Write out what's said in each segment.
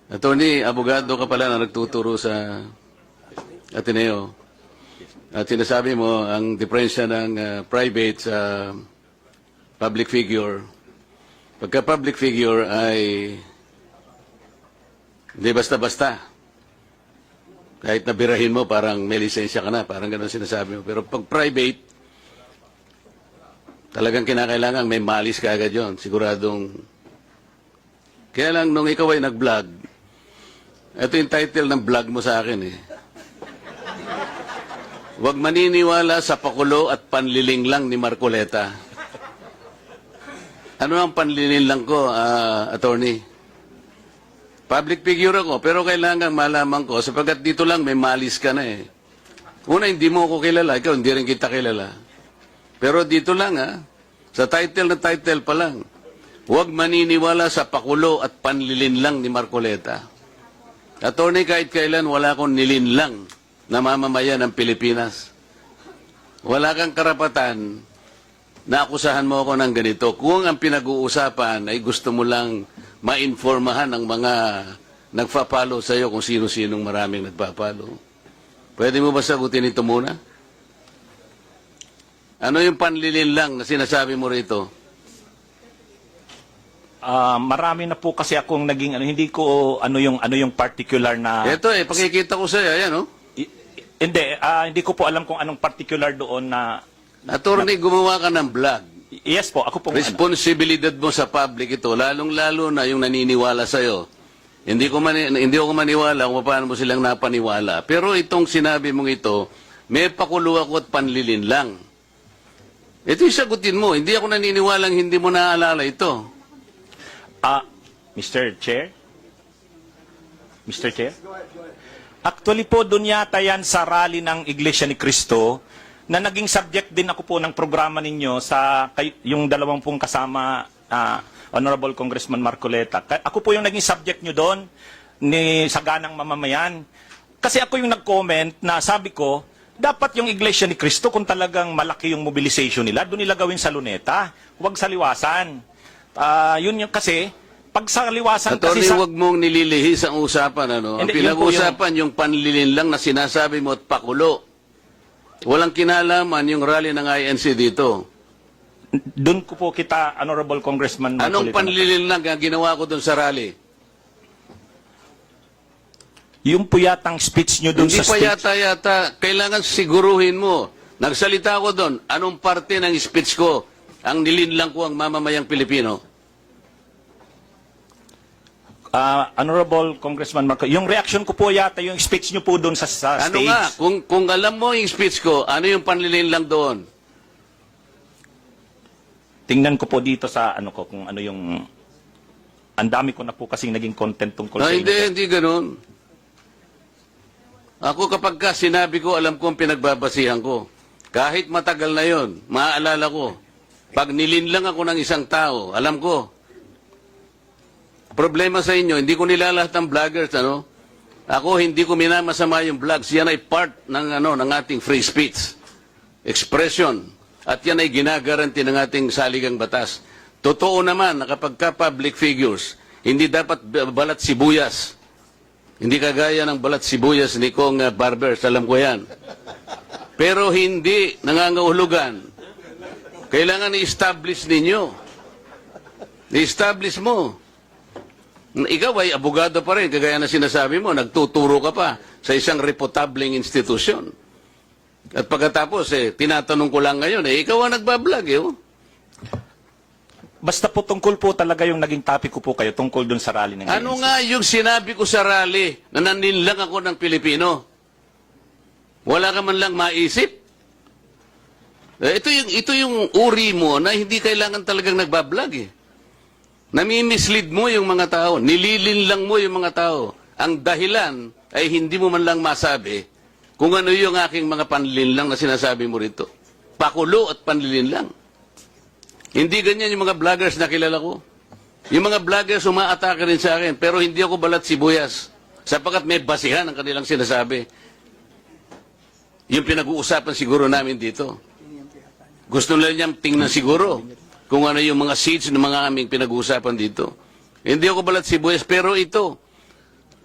Attorney, abogado ka pala na nagtuturo sa Ateneo. At sinasabi mo, ang diferensya ng private sa public figure, pagka public figure ay hindi basta-basta. Kahit nabirahin mo, parang may lisensya ka na, parang gano'n sinasabi mo. Pero pag private, talagang kinakailangan may malis ka agad yun. Siguradong. Kaya lang, nung ikaw ay nag-vlog, ito yung title ng vlog mo sa akin eh. Huwag maniniwala sa pakulo at panliling lang ni Marcoleta. Ano ang panliling lang ko, attorney? Public figure ako, pero kailangan malaman ko, sapagkat dito lang may malis ka na eh. Una, hindi mo ako kilala, ikaw hindi rin kita kilala. Pero dito lang sa title na title pa lang, huwag maniniwala sa pakulo at panlilin lang ni Marcoleta. Attorney, kahit kailan wala akong nilinlang na mamamayan ng Pilipinas. Wala kang karapatan na akusahan mo ako ng ganito. Kung ang pinag-uusapan ay gusto mo lang mainformahan ang mga nagpa-follow sa iyo kung sino-sinong maraming nagpa-follow. Pwede mo ba sagutin ito muna? Ano yung panlilin lang na sinasabi mo rito? Marami na po kasi akong naging hindi ko ano yung particular na Ito pakikita ko sa iyo, ayan hindi ko po alam kung anong particular doon na Attorney, gumawa ka ng vlog. yes po, ako po Responsibilidad mo sa public ito, lalong-lalo na yung naniniwala sa iyo. Hindi ako maniwala kung paano mo silang napaniwala. Pero itong sinabi mong ito, may pakulo ako at panlilin lang. Ito yung sagutin mo. Hindi ako naniniwalang hindi mo naaalala ito. Mr. Chair? Mr. Chair? Actually po, doon yata yan sa rally ng Iglesia ni Cristo na naging subject din ako po ng programa ninyo sa yung dalawang pong kasama Honorable Congressman Marcoleta. Ako po yung naging subject nyo doon ni Saganang Mamamayan. Kasi ako yung nag-comment na sabi ko, dapat yung Iglesia ni Cristo kung talagang malaki yung mobilization nila, doon nila gawin sa Luneta, huwag sa Liwasan. Yun yung kasi, pag sa Liwasan Attorney, kasi huwag mong nililihis ang usapan. Ang Hindi, pinag-uusapan yung panlilin lang na sinasabi mo at pakulo. Walang kinalaman yung rally ng INC dito. doon ko po kita, Honorable Congressman Marcoleta. Anong panlilin lang ang ginawa ko doon sa rally? Yung po yatang speech nyo doon Hindi sa pa speech. yata. Kailangan siguruhin mo. Nagsalita ko doon. Anong parte ng speech ko ang nilinlang ko ang mamamayang Pilipino? Honorable Congressman Marcoleta, yung reaction ko po yata, yung speech nyo po doon sa Ano stage. nga? Kung alam mo yung speech ko, ano yung panlilin lang doon? Tingnan ko po dito sa ano ko, kung ano yung... Ang dami ko na po kasing naging content tungkol No, sa inyo. hindi ganun. Ako kapag sinabi ko, alam ko ang pinagbabasihan ko. Kahit matagal na yon, maaalala ko. Pag nilinlang ako ng isang tao, alam ko. Problema sa inyo, hindi ko nilalahat ng vloggers, Ako, hindi ko minamasama yung vlogs. Yan ay part ng, ng ating free speech. Expression. At yan ay ginagaranti ng ating saligang batas. Totoo naman na kapag ka-public figures, hindi dapat balat sibuyas. Hindi kagaya ng balat sibuyas ni Kong Barbers, alam ko yan. Pero hindi nangangahulugan. Kailangan i-establish ninyo. I-establish mo. Ikaw ay abogado pa rin, kagaya na sinasabi mo, nagtuturo ka pa sa isang reputabling institusyon. At pagkatapos, tinatanong ko lang ngayon, ikaw ang nagbablog, Basta po tungkol po talaga yung naging topic ko po kayo tungkol doon sa rally ng Ano ANC. nga yung sinabi ko sa rally na naninlang ako ng Pilipino? Wala ka man lang maisip? Ito yung uri mo na hindi kailangan talagang nagbablog Nami-mislead mo yung mga tao. Nililinlang mo yung mga tao. Ang dahilan ay hindi mo man lang masabi kung ano yung aking mga panlilinlang na sinasabi mo rito. Pakulo at panlilinlang. Hindi ganyan yung mga vloggers na kilala ko. Yung mga vloggers umaatake rin sa akin, pero hindi ako balat sibuyas. Sapagkat may basihan ang kanilang sinasabi. Yung pinag-uusapan siguro namin dito. Gusto nila niyang tingnan siguro kung ano yung mga seeds ng mga aming pinag-uusapan dito. Hindi ako balat sibuyas, pero ito,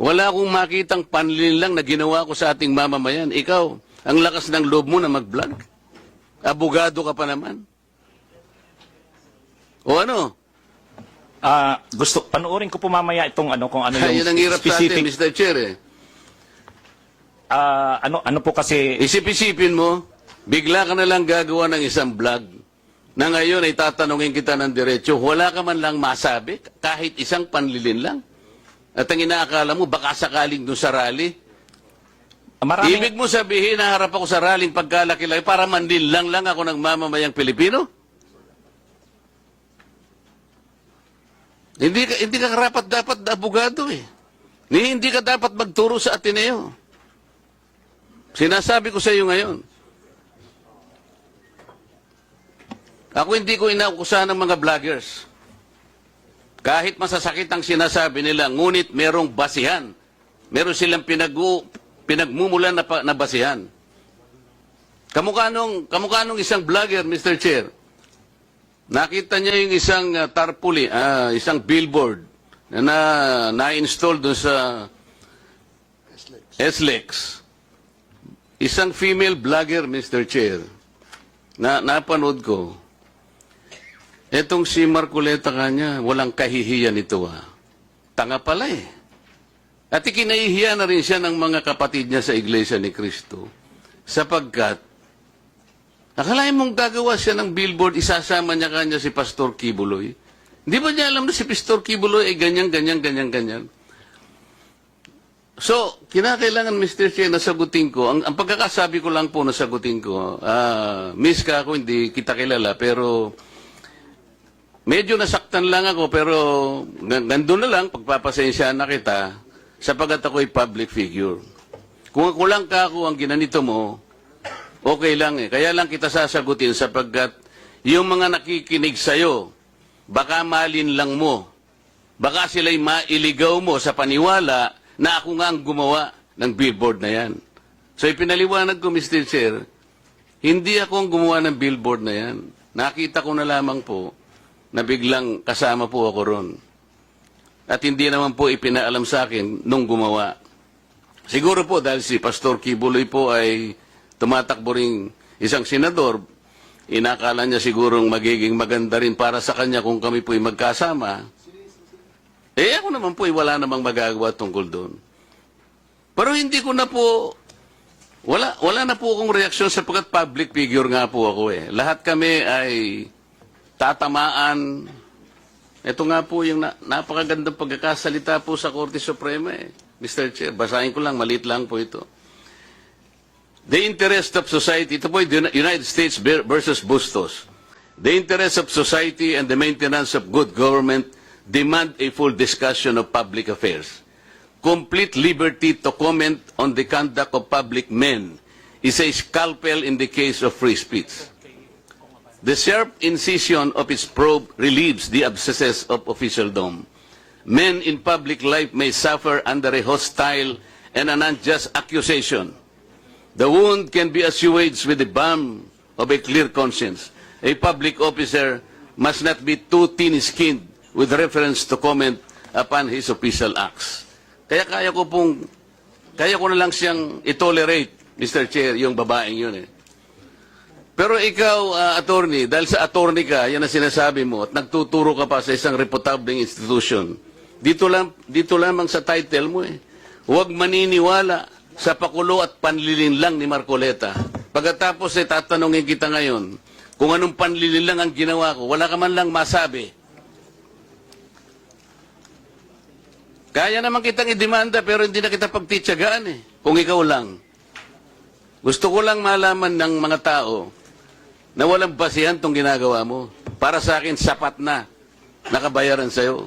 Wala akong makitang panlilin lang na ginawa ko sa ating mamamayan. Ikaw, ang lakas ng loob mo na mag-vlog. Abogado ka pa naman. O ano? Panoorin ko po mamaya itong kung ano Yan yung ang hirap sa atin, specific. Mr. Chair. Ano po kasi, Isip-isipin mo, bigla ka na lang gagawa ng isang vlog na ngayon ay tatanungin kita ng diretso, wala ka man lang masabi, kahit isang panlilin lang. At ang inaakala mo, baka sakaling doon sa rally. Ibig mo sabihin, naharap ako sa rallying pagkalaki-laki para manlin lang ako ng mamamayang Pilipino? Hindi ka karapat dapat na abogado eh. Hindi ka dapat magturo sa Ateneo. Sinasabi ko sa iyo ngayon. Ako hindi ko inaukusahan ng mga vloggers. Kahit masasakit ang sinasabi nila, ngunit merong basihan. Meron silang pinagmumulan na basihan. Kamukha nung isang vlogger, Mr. Chair. Nakita niya yung isang tarpaulin, isang billboard na na-install doon sa SLEX. Isang female vlogger, Mr. Chair, na napanood ko. Etong si Marcoleta kanya, walang kahihiyan ito Tanga pala eh. At ikinahihiya na rin siya ng mga kapatid niya sa Iglesia ni Cristo. Sapagkat, akalain mong gagawa siya ng billboard, isasama niya kanya si Pastor Kibuloy. Hindi ba niya alam na si Pastor Kibuloy ay ganyan. So, kinakailangan, Mr. Chair, nasagutin ko. Ang pagkakasabi ko lang po, nasagutin ko. Miss ka ako, hindi kita kilala, pero medyo nasaktan lang ako, pero nandun na lang, pagpapasensya na kita, sapagat ako'y public figure. Kung ako lang ang ginanito mo, okay lang eh. Kaya lang kita sasagutin sapagkat yung mga nakikinig sa'yo, baka malin lang mo. Baka sila'y mailigaw mo sa paniwala na ako nga ang gumawa ng billboard na yan. So ipinaliwanag ko, Mr. Chair, hindi ako ang gumawa ng billboard na yan. Nakita ko na lamang po na biglang kasama po ako ron. At hindi naman po ipinaalam sa akin nung gumawa. Siguro po dahil si Pastor Kibuloy po ay tumatakbo ring isang senador, inakala niya sigurong magiging maganda rin para sa kanya kung kami po'y magkasama. Ako naman po'y wala namang magagawa tungkol doon. Pero hindi ko na po, wala na po akong reaksyon sapagkat public figure nga po ako eh. Lahat kami ay tatamaan. Ito nga po yung napakagandang pagkakasalita po sa Korte Suprema eh. Mr. Chair, basahin ko lang, maliit lang po ito. The interest of society, ito po yung United States versus Bustos. The interest of society and the maintenance of good government demand a full discussion of public affairs. Complete liberty to comment on the conduct of public men is a scalpel in the case of free speech. The sharp incision of its probe relieves the abscesses of officialdom. Men in public life may suffer under a hostile and an unjust accusation. The wound can be assuaged with the balm of a clear conscience. A public officer must not be too thin-skinned with reference to comment upon his official acts. Kaya kaya ko na lang siyang itolerate, Mr. Chair, yung babaeng yun eh. Pero ikaw, attorney, dahil sa attorney ka, yan ang sinasabi mo, at nagtuturo ka pa sa isang reputabling institution, dito lamang sa title mo eh. Huwag maniniwala sa pakulo at panlilin lang ni Marcoleta. Pagkatapos tatanungin kita ngayon, kung anong panlilin lang ang ginawa ko, wala ka man lang masabi. Kaya naman kitang idemanda pero hindi na kita pagtitsagaan eh, kung ikaw lang. Gusto ko lang malaman ng mga tao na walang basihan tong ginagawa mo. Para sa akin, sapat na nakabayaran sa'yo.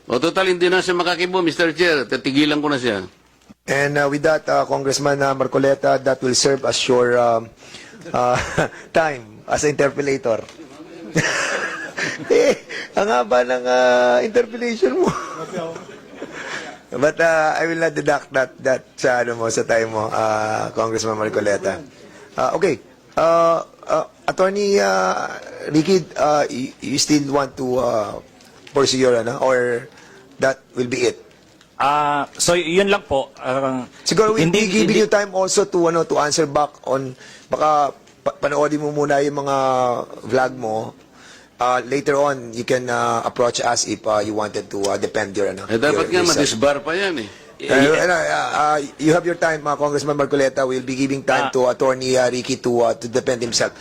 O total, hindi na siya makakibo, Mr. Chair. Tatigilan ko na siya. And with that, Congressman Marcoleta, that will serve as your time as an interpellator. Ang haba ng interpellation mo. But I will not deduct that sa time mo, Congressman Marcoleta. Okay. Attorney Ricky, you still want to pursue your or That will be it. So yun lang po. Siguro we'll be giving you time also to to answer back on, baka panoodin mo muna yung mga vlog mo. Later on, you can approach us if you wanted to defend your Dapat nga your side. madisbar pa yan eh. You have your time, Congressman Marcoleta. We'll be giving time to Attorney Ricky to defend himself.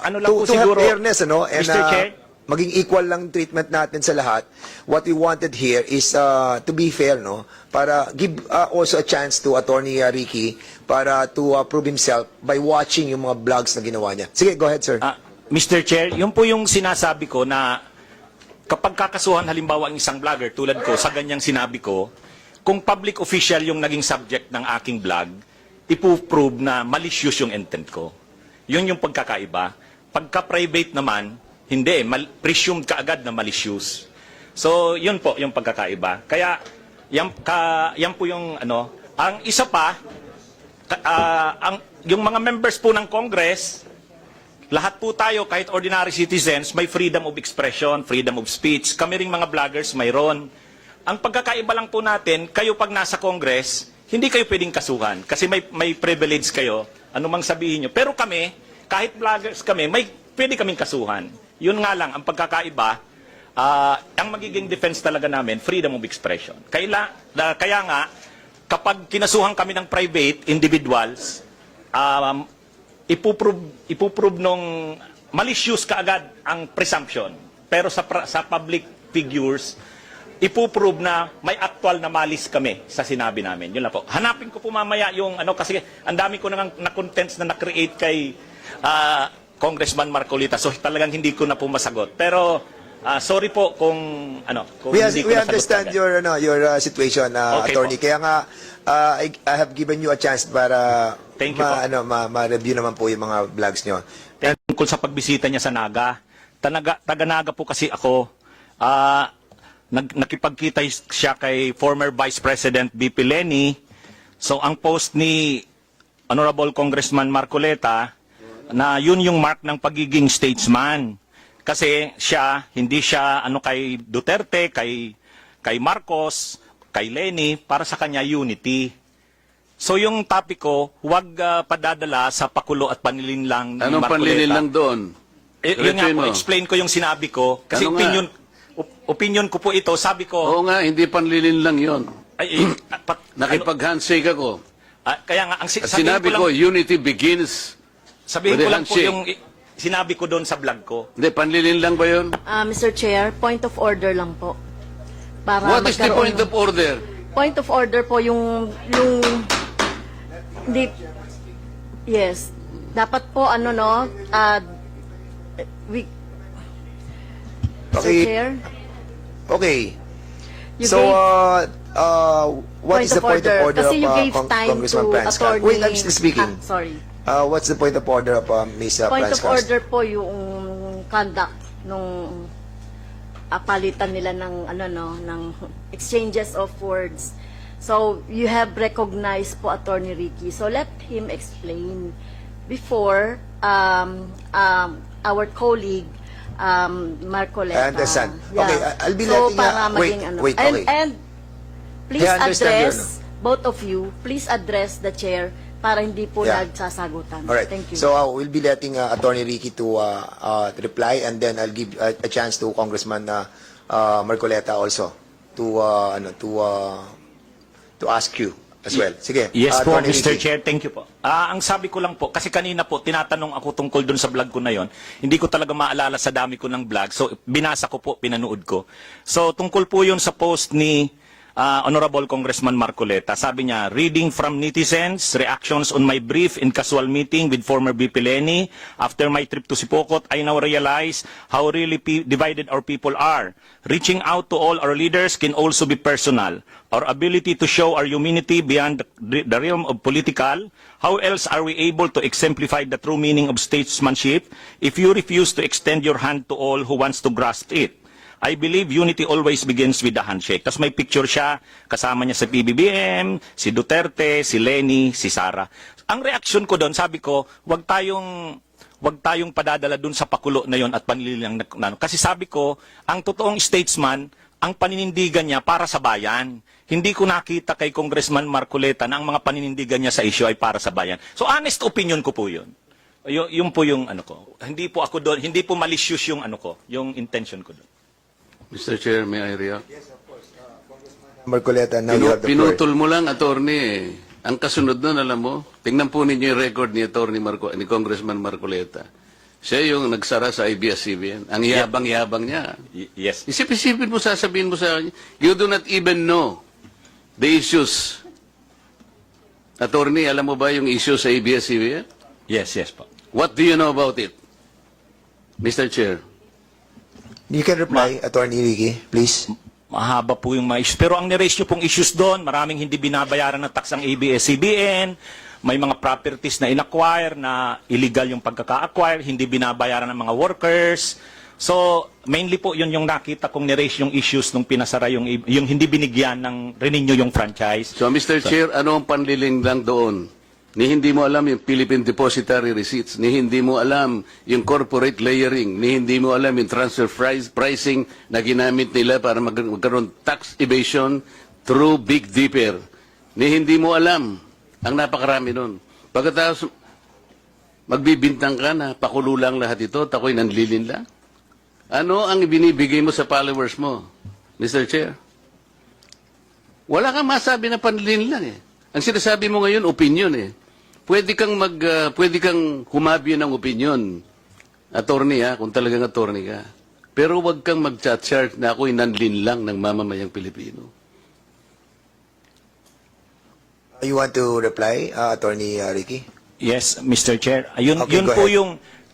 Ano lang po to have siguro, fairness, and Mr. Chair? maging equal lang treatment natin sa lahat. What we wanted here is to be fair, no? Para give also a chance to Attorney Ricky para to prove himself by watching yung mga vlogs na ginawa niya. Sige, go ahead, sir. Mr. Chair, yun po yung sinasabi ko na kapag kakasuhan halimbawa ang isang vlogger tulad ko sa ganyang sinabi ko, kung public official yung naging subject ng aking vlog, ipo-prove na malicious yung intent ko. Yun yung pagkakaiba. Pagka-private naman, hindi, presumed kaagad na malicious. So, yun po yung pagkakaiba. Kaya, yan po yung ano. Ang isa pa, yung mga members po ng Congress, lahat po tayo, kahit ordinary citizens, may freedom of expression, freedom of speech. Kami ring mga vloggers, mayroon. Ang pagkakaiba lang po natin, kayo pag nasa Congress, hindi kayo pwedeng kasuhan kasi may privilege kayo, anumang sabihin nyo. Pero kami, kahit vloggers kami, pwede kaming kasuhan. Yun nga lang, ang pagkakaiba, ang magiging defense talaga namin, freedom of expression. Kaya nga, kapag kinasuhan kami ng private individuals, ipuprove nung malicious kaagad ang presumption. Pero sa public figures, ipuprove na may actual na malis kami sa sinabi namin. Yun lang po. Hanapin ko po mamaya yung kasi ang dami ko na contents na na-create kay Congressman Marcoleta. So talagang hindi ko na po masagot. Pero sorry po kung kung hindi ko We nasagot understand agad. your situation, Okay Attorney. po. Kaya nga I have given you a chance para Thank you po. ma-review naman po yung mga vlogs niyo. Tungkol sa pagbisita niya sa Naga. Taga-Naga po kasi ako. Nakipagkita siya kay former Vice President BP Leni. So ang post ni Honorable Congressman Marcoleta na yun yung mark ng pagiging statesman. Kasi hindi siya kay Duterte, kay Marcos, kay Leni, para sa kanya unity. So yung topic ko, huwag padadala sa pakulo at panlilinlang ni Anong Marcoleta. panlililang doon? Yun nga po, Diretsuhin mo. explain ko yung sinabi ko. Kasi Ano nga? opinion ko po ito, sabi ko, Oo nga, hindi panlilinlang yon. Nakipag-handshake ako. Kaya nga, Sinabi ko, unity begins. sabihin ko with a lang po handshake. yung sinabi ko doon sa vlog ko. Hindi, panlilinlang ba yun? Mr. Chair, point of order lang po. Para What is the magkaroon point of order? Point of order po yung hindi, yes. Dapat po Mr. Okay. Chair, Okay. you So, gave what is the point of order kasi of you gave time Congressman to Franz? attorney. Wait, I'm still speaking. Sorry. What's the point of order of Ms. Point Franz? of order po yung conduct nung palitan nila ng ng exchanges of words. So you have recognized po Attorney Ricky. So let him explain before our colleague Marcoleta. I understand. Okay, I'll be so, letting para wait, maging wait, okay. And please Yeah, I understand address both of you. Please address the chair para hindi po Yeah. nagsasagutan. All right. Thank you. So we'll be letting Attorney Ricky to reply, and then I'll give a chance to Congressman Marcoleta also to ask you as well. Sige. Yes po, Attorney Mr. Ricky. Chair, thank you po. Ang sabi ko lang po, kasi kanina po, tinatanong ako tungkol doon sa vlog ko na yon. Hindi ko talaga maalala sa dami ko ng vlog. So, binasa ko po, pinanood ko. So, tungkol po yun sa post ni Honorable Congressman Marcoleta. Sabi niya, reading from netizens, reactions on my brief and casual meeting with former VP Leni. After my trip to Sipokot, I now realize how really divided our people are. Reaching out to all our leaders can also be personal. Our ability to show our humanity beyond the realm of political. How else are we able to exemplify the true meaning of statesmanship if you refuse to extend your hand to all who wants to grasp it? I believe unity always begins with the handshake. Tapos may picture siya, kasama niya sa PBBM, si Duterte, si Leni, si Sara. Ang reaksyon ko doon, sabi ko, wag tayong padadala doon sa pakulo na yon at panlilang. Kasi sabi ko, ang totoong statesman, ang paninindigan niya para sa bayan. Hindi ko nakita kay Congressman Marcoleta na ang mga paninindigan niya sa issue ay para sa bayan. So honest opinion ko po yun. Yung po yung ano ko. Hindi po ako doon, hindi po malicious yung ano ko, yung intention ko doon. Mr. Chair, may I react? Marcoleta, now you have the floor. Pinutol mo lang, attorney. Eh. Ang kasunod nun, alam mo, tingnan po ninyo yung record ni ni Congressman Marcoleta. Siya yung nagsara sa ABS-CBN. Ang yabang-yabang niya. Yes. Isip-isipin mo, sasabihin mo sa kanya, you do not even know the issues. Attorney, alam mo ba yung issue sa ABS-CBN? Yes, yes po. What do you know about it? Mr. Chair. You can reply, Attorney Ricky, please. Mahaba po yung mga issues. Pero ang niraise nyo pong issues doon, maraming hindi binabayaran ng tax ang ABS-CBN, may mga properties na inacquire na illegal yung pagkaka-acquire, hindi binabayaran ng mga workers. So, mainly po yun yung nakita kong niraise yung issues nung pinasara yung hindi binigyan ng renew yung franchise. So, Mr. Chair, ano ang panliling lang doon? Ni hindi mo alam yung Philippine Depositary Receipts, ni hindi mo alam yung corporate layering, ni hindi mo alam yung transfer pricing na ginamit nila para magkaroon tax evasion through Big Dipper. Ni hindi mo alam ang napakarami nun. Pagkatapos, magbibintang ka na, pakulo lang lahat ito, tako'y nanlilin lang. Ano ang ibinibigay mo sa followers mo, Mr. Chair? Wala kang masabi na panlilin lang eh. Ang sinasabi mo ngayon, opinion eh. Pwede kang humabi ng opinion. Attorney ha, kung talagang attorney ka. Pero wag kang mag-chat-chart na ako'y nanlin lang ng mamamayang Pilipino. You want to reply, Attorney Ricky? Yes, Mr. Chair. Ayun, Okay, yun go po ahead. yung,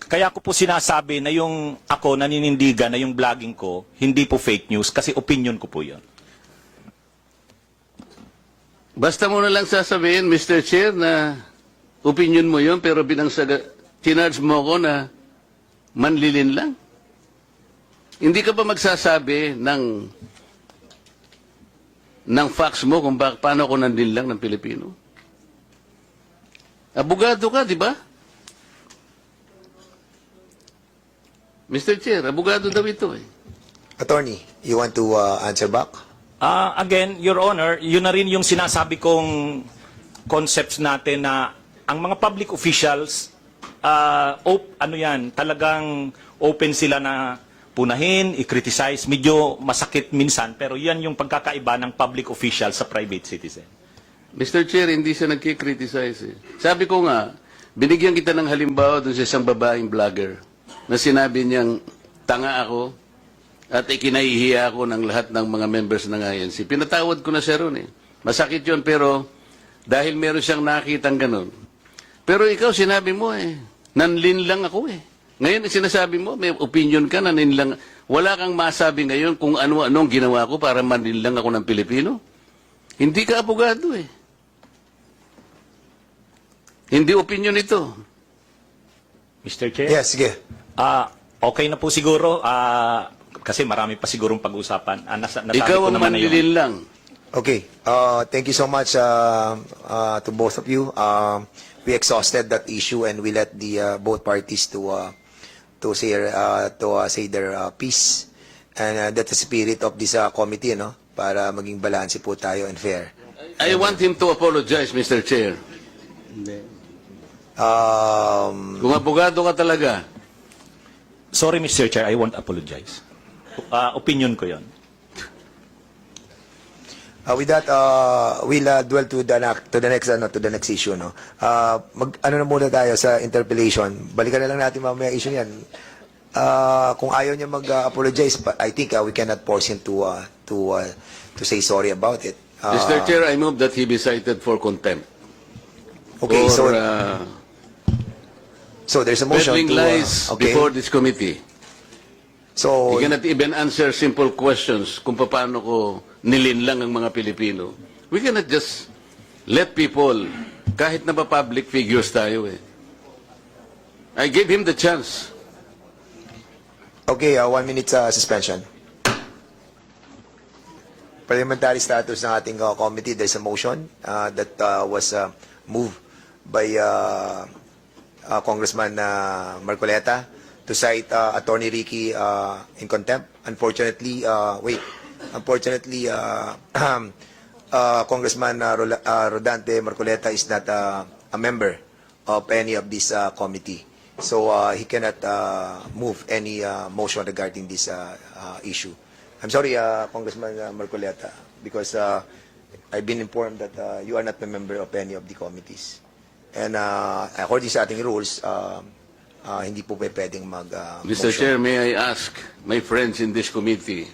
kaya ko po sinasabi na yung ako naninindigan na yung vlogging ko, hindi po fake news kasi opinion ko po yun. Basta mo na lang sasabihin, Mr. Chair, na opinion mo yun, pero tinarge mo ko na manlilin lang. Hindi ka ba magsasabi ng facts mo kung paano ko nanlin lang ng Pilipino? Abogado ka, di ba? Mr. Chair, abogado daw ito eh. Attorney, you want to answer back? Again, Your Honor, yun na rin yung sinasabi kong concepts natin na ang mga public officials, talagang open sila na punahin, i-criticize. Medyo masakit minsan, pero yan yung pagkakaiba ng public official sa private citizen. Mr. Chair, hindi siya nagkikriticize eh. Sabi ko nga, binigyan kita ng halimbawa dun sa isang babaeng vlogger na sinabi niyang tanga ako at ikinahihiya ako ng lahat ng mga members ng INC. Pinatawad ko na siya ron eh. Masakit yun, pero dahil meron siyang nakitang ganun. Pero ikaw, sinabi mo eh, nanlin lang ako eh. Ngayon, sinasabi mo, may opinion ka, nanlin lang. Wala kang masabi ngayon kung ano-anong ginawa ko para manlin lang ako ng Pilipino. Hindi ka abogado eh. Hindi opinion ito. Mr. Chair? Yes, sige. Okay na po siguro. Kasi marami pa sigurong pag-usapan. Nasabi Ikaw ko ang naman na yun. manlilin lang. Okay. Thank you so much to both of you. We exhausted that issue and we let the both parties to say their piece. And that's the spirit of this committee, no? Para maging balanse po tayo and fair. I want him to apologize, Mr. Chair. Kung abogado ka talaga, Sorry, Mr. Chair, I won't apologize. Opinion ko yon. With that, we'll dwell to the next issue, no. Ano na muna tayo sa interpellation. Balikan na lang natin mamaya issue niyan. Kung ayaw niya mag-apologize, I think we cannot force him to say sorry about it. Mr. Chair, I move that he be cited for contempt. Okay, for so there's a motion peddling to lies before this committee. So He cannot even answer simple questions kung paano ko nilin lang ang mga Pilipino. We cannot just let people, kahit na ba public figures tayo eh. I gave him the chance. okay, 1 minute suspension. Parliamentary status ng ating committee. There's a motion that was moved by Congressman Marcoleta to cite Attorney Ricky in contempt. Unfortunately, Unfortunately, Congressman Rodante Marcoleta is not a member of any of this committee. So he cannot move any motion regarding this issue. I'm sorry, Congressman Marcoleta, because I've been informed that you are not a member of any of the committees. And according sa ating rules, hindi po pwedeng mag Mr. Chair, may I ask my friends in this committee,